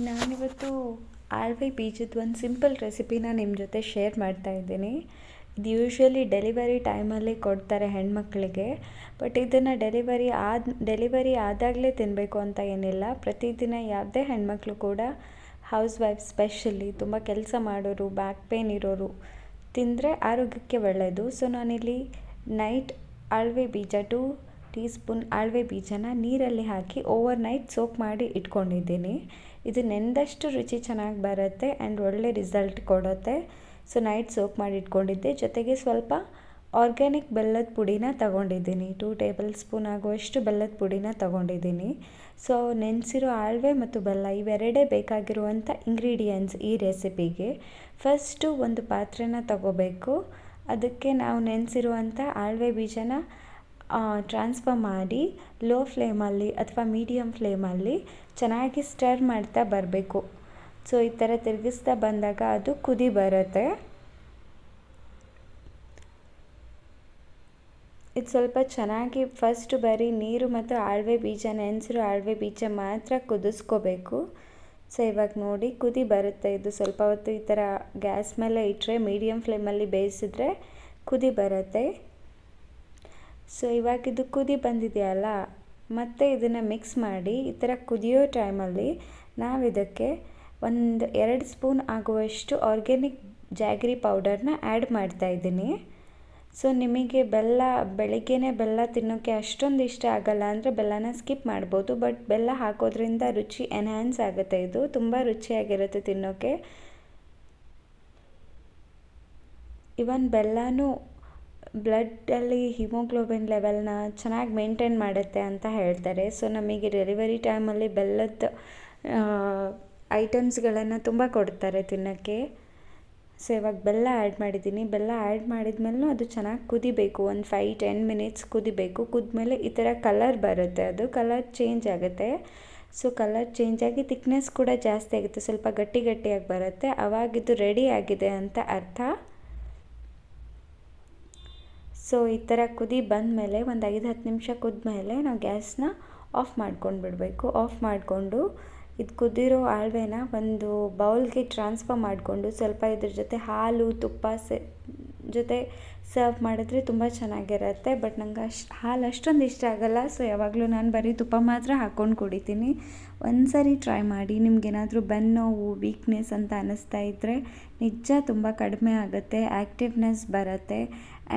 ನಾನಿವತ್ತು ಆಲ್ವೆ ಬೀಜದ ಒಂದು ಸಿಂಪಲ್ ರೆಸಿಪಿನ ನಿಮ್ಮ ಜೊತೆ ಶೇರ್ ಮಾಡ್ತಾ ಇದ್ದೀನಿ. ಇದು ಯೂಶ್ವಲಿ ಡೆಲಿವರಿ ಟೈಮಲ್ಲಿ ಕೊಡ್ತಾರೆ ಹೆಣ್ಮಕ್ಳಿಗೆ. ಬಟ್ ಇದನ್ನು ಡೆಲಿವರಿ ಆದಾಗಲೇ ತಿನ್ನಬೇಕು ಅಂತ ಏನಿಲ್ಲ. ಪ್ರತಿದಿನ ಯಾವುದೇ ಹೆಣ್ಮಕ್ಳು ಕೂಡ ಹೌಸ್ ವೈಫ್ ಸ್ಪೆಷಲಿ ತುಂಬ ಕೆಲಸ ಮಾಡೋರು, ಬ್ಯಾಕ್ ಪೇನ್ ಇರೋರು ತಿಂದರೆ ಆರೋಗ್ಯಕ್ಕೆ ಒಳ್ಳೆಯದು. ಸೊ ನಾನಿಲ್ಲಿ ನೈಟ್ ಆಲ್ವೆ ಬೀಜ 2 ಟೀ ಸ್ಪೂನ್ ಆಲ್ವೆ ಬೀಜನ ನೀರಲ್ಲಿ ಹಾಕಿ ಓವರ್ ನೈಟ್ ಸೋಕ್ ಮಾಡಿ ಇಟ್ಕೊಂಡಿದ್ದೀನಿ. ಇದು ನೆಂದಷ್ಟು ರುಚಿ ಚೆನ್ನಾಗಿ ಬರುತ್ತೆ ಆ್ಯಂಡ್ ಒಳ್ಳೆ ರಿಸಲ್ಟ್ ಕೊಡುತ್ತೆ. ಸೊ ನೈಟ್ ಸೋಕ್ ಮಾಡಿ ಇಟ್ಕೊಂಡಿದ್ದೆ. ಜೊತೆಗೆ ಸ್ವಲ್ಪ ಆರ್ಗ್ಯಾನಿಕ್ ಬೆಲ್ಲದ ಪುಡಿನ ತಗೊಂಡಿದ್ದೀನಿ. 2 ಟೇಬಲ್ ಸ್ಪೂನ್ ಆಗುವಷ್ಟು ಬೆಲ್ಲದ ಪುಡಿನ ತಗೊಂಡಿದ್ದೀನಿ. ಸೊ ನೆನೆಸಿರೋ ಆಲ್ವೆ ಮತ್ತು ಬೆಲ್ಲ ಇವೆರಡೇ ಬೇಕಾಗಿರುವಂಥ ಇಂಗ್ರೀಡಿಯೆಂಟ್ಸ್ ಈ ರೆಸಿಪಿಗೆ. ಫಸ್ಟು ಒಂದು ಪಾತ್ರೆನ ತಗೋಬೇಕು. ಅದಕ್ಕೆ ನಾವು ನೆನೆಸಿರುವಂಥ ಆಲ್ವೆ ಬೀಜನ ಟ್ರಾನ್ಸ್ಫರ್ ಮಾಡಿ ಲೋ ಫ್ಲೇಮಲ್ಲಿ ಅಥವಾ ಮೀಡಿಯಮ್ ಫ್ಲೇಮಲ್ಲಿ ಚೆನ್ನಾಗಿ ಸ್ಟರ್ ಮಾಡ್ತಾ ಬರಬೇಕು. ಸೊ ಈ ಥರ ತಿರುಗಿಸ್ತಾ ಬಂದಾಗ ಅದು ಕುದಿ ಬರುತ್ತೆ. ಇದು ಸ್ವಲ್ಪ ಚೆನ್ನಾಗಿ ಫಸ್ಟ್ ಬರೀ ನೀರು ಮತ್ತು ಆಲ್ವೆ ಬೀಜ ನೆನೆಸಿರೋ ಆಲ್ವೆ ಬೀಜ ಮಾತ್ರ ಕುದಿಸ್ಕೋಬೇಕು. ಸೊ ಇವಾಗ ನೋಡಿ ಕುದಿ ಬರುತ್ತೆ. ಇದು ಸ್ವಲ್ಪ ಹೊತ್ತು ಈ ಥರ ಗ್ಯಾಸ್ ಮೇಲೆ ಇಟ್ಟರೆ ಮೀಡಿಯಮ್ ಫ್ಲೇಮಲ್ಲಿ ಬೇಯಿಸಿದ್ರೆ ಕುದಿ ಬರುತ್ತೆ. ಸೊ ಇವಾಗ ಇದು ಕುದಿ ಬಂದಿದೆಯಲ್ಲ, ಮತ್ತು ಇದನ್ನು ಮಿಕ್ಸ್ ಮಾಡಿ ಈ ಥರ ಕುದಿಯೋ ಟೈಮಲ್ಲಿ ನಾವು ಇದಕ್ಕೆ 2 ಸ್ಪೂನ್ ಆಗುವಷ್ಟು ಆರ್ಗ್ಯಾನಿಕ್ ಜಾಗ್ರಿ ಪೌಡರ್ನ ಆ್ಯಡ್ ಮಾಡ್ತಾಯಿದ್ದೀನಿ. ಸೊ ನಿಮಗೆ ಬೆಳಿಗ್ಗೆನೇ ಬೆಲ್ಲ ತಿನ್ನೋಕ್ಕೆ ಅಷ್ಟೊಂದು ಇಷ್ಟ ಆಗಲ್ಲ ಅಂದರೆ ಬೆಲ್ಲನ ಸ್ಕಿಪ್ ಮಾಡ್ಬೋದು. ಬಟ್ ಬೆಲ್ಲ ಹಾಕೋದ್ರಿಂದ ರುಚಿ ಎನ್ಹ್ಯಾನ್ಸ್ ಆಗುತ್ತೆ. ಇದು ತುಂಬ ರುಚಿಯಾಗಿರುತ್ತೆ ತಿನ್ನೋಕ್ಕೆ. ಇವನ್ ಬೆಲ್ಲನೂ ಬ್ಲಡ್ಡಲ್ಲಿ ಹಿಮೋಗ್ಲೋಬಿನ್ ಲೆವೆಲ್ನ ಚೆನ್ನಾಗಿ ಮೇಂಟೈನ್ ಮಾಡುತ್ತೆ ಅಂತ ಹೇಳ್ತಾರೆ. ಸೊ ನಮಗೆ ಡೆಲಿವರಿ ಟೈಮಲ್ಲಿ ಬೆಲ್ಲದ ಐಟಮ್ಸ್ಗಳನ್ನು ತುಂಬ ಕೊಡ್ತಾರೆ ತಿನ್ನೋಕ್ಕೆ. ಸೊ ಇವಾಗ ಬೆಲ್ಲ ಆ್ಯಡ್ ಮಾಡಿದ್ದೀನಿ. ಬೆಲ್ಲ ಆ್ಯಡ್ ಮಾಡಿದ್ಮೇಲೂ ಅದು ಚೆನ್ನಾಗಿ ಕುದಿಬೇಕು. ಒಂದು 5-10 ಮಿನಿಟ್ಸ್ ಕುದಿಬೇಕು. ಕುದ್ಮೇಲೆ ಈ ಥರ ಕಲರ್ ಬರುತ್ತೆ. ಅದು ಕಲರ್ ಚೇಂಜ್ ಆಗುತ್ತೆ. ಸೊ ಕಲರ್ ಚೇಂಜ್ ಆಗಿ ಥಿಕ್ನೆಸ್ ಕೂಡ ಜಾಸ್ತಿ ಆಗುತ್ತೆ. ಸ್ವಲ್ಪ ಗಟ್ಟಿಯಾಗಿ ಬರುತ್ತೆ. ಆವಾಗಿದು ರೆಡಿ ಆಗಿದೆ ಅಂತ ಅರ್ಥ. ಸೊ ಈ ಥರ ಕುದಿ ಬಂದಮೇಲೆ ಒಂದು 5-10 ನಿಮಿಷ ಕುದ್ಮೇಲೆ ನಾವು ಗ್ಯಾಸ್ನ ಆಫ್ ಮಾಡ್ಕೊಂಡು ಬಿಡಬೇಕು. ಆಫ್ ಮಾಡಿಕೊಂಡು ಇದು ಕುದಿರೋ ಆಲ್ವೆನ ಒಂದು ಬೌಲ್ಗೆ ಟ್ರಾನ್ಸ್ಫರ್ ಮಾಡಿಕೊಂಡು ಸ್ವಲ್ಪ ಇದ್ರ ಜೊತೆ ಹಾಲು ತುಪ್ಪ ಜೊತೆ ಸರ್ವ್ ಮಾಡಿದ್ರೆ ತುಂಬ ಚೆನ್ನಾಗಿರುತ್ತೆ. ಬಟ್ ನಂಗೆ ಹಾಲು ಅಷ್ಟೊಂದು ಇಷ್ಟ ಆಗಲ್ಲ. ಸೊ ಯಾವಾಗಲೂ ನಾನು ಬರೀ ತುಪ್ಪ ಮಾತ್ರ ಹಾಕ್ಕೊಂಡು ಕುಡಿತೀನಿ. ಒಂದು ಸಾರಿ ಟ್ರೈ ಮಾಡಿ. ನಿಮಗೇನಾದರೂ ಬೆನ್ನೋವು ವೀಕ್ನೆಸ್ ಅಂತ ಅನ್ನಿಸ್ತಾ ಇದ್ದರೆ ನಿಜ ತುಂಬ ಕಡಿಮೆ ಆಗುತ್ತೆ, ಆ್ಯಕ್ಟಿವ್ನೆಸ್ ಬರುತ್ತೆ.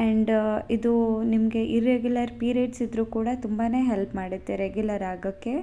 ಆ್ಯಂಡ್ ಇದು ನಿಮಗೆ ಇರ್ರೆಗ್ಯುಲರ್ ಪೀರಿಯಡ್ಸ್ ಇದ್ದರೂ ಕೂಡ ತುಂಬಾ ಹೆಲ್ಪ್ ಮಾಡುತ್ತೆ ರೆಗ್ಯುಲರ್ ಆಗೋಕ್ಕೆ.